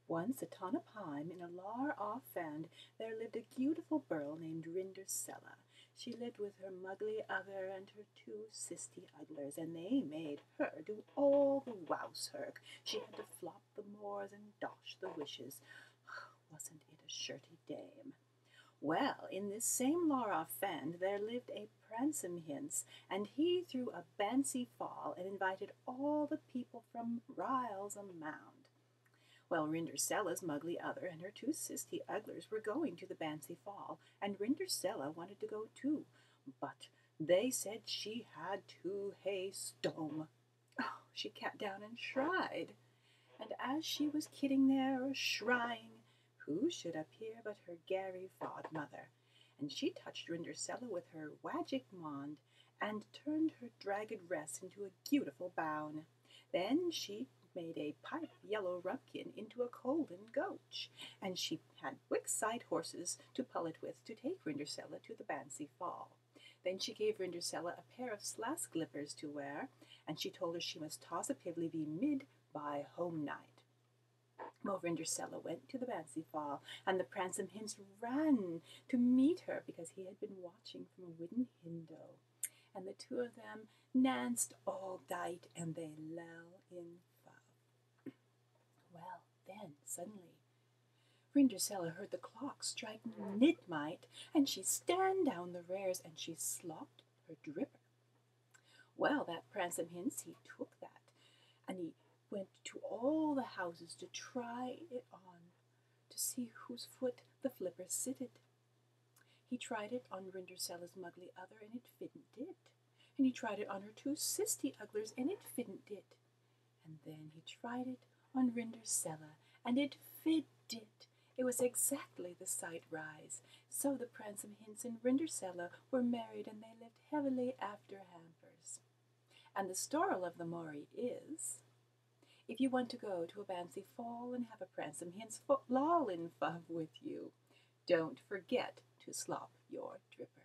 Once upon a time, in a far-off land, there lived a beautiful girl named Rindercella. She lived with her muggly other and her two sisty ugglers, and they made her do all the wousework. She had to flop the moors and dosh the wishes. Wasn't it a shirty dame? Well, in this same Laura Fend there lived a Pransome Hince, and he threw a bancy fall and invited all the people from Riles a mound. Well, Rindercella's muggly other and her two sisty ugglers were going to the bancy fall, and Rindercella wanted to go too, but they said she had to hae stome. Oh, she cat down and shried, and as she was kitting there, shrying, who should appear but her Gary Fodmother, and she touched Rindercella with her wagic wand, and turned her dragged rest into a beautiful boun. Then she made a pipe yellow rubkin into a golden goach, and she had wick-side horses to pull it with to take Rindercella to the bancy fall. Then she gave Rindercella a pair of slask-glippers to wear, and she told her she must toss a pibly be mid by home night. Well, Rindercella went to the bancy fall, and the Pransome Hince ran to meet her because he had been watching from a wooden window. And the two of them danced all night, and they lell in love. Well, then, suddenly, Rindercella heard the clock strike midnight, and she stand down the rares, and she slopped her dripper. Well, that Pransome Hince, he took that, and he went to all the houses to try it on, to see whose foot the flipper sitted. He tried it on Rindercella's muggly other, and it fitn't it. And he tried it on her two sisty ugglers, and it fitn't it. And then he tried it on Rindercella, and it fit it. It was exactly the sight rise. So the Pransome Hince and Rindercella were married, and they lived heavily after hampers. And the storal of the Maury is, if you want to go to a bancy fall and have a Pransome Hince loll in fun with you, don't forget to slop your dripper.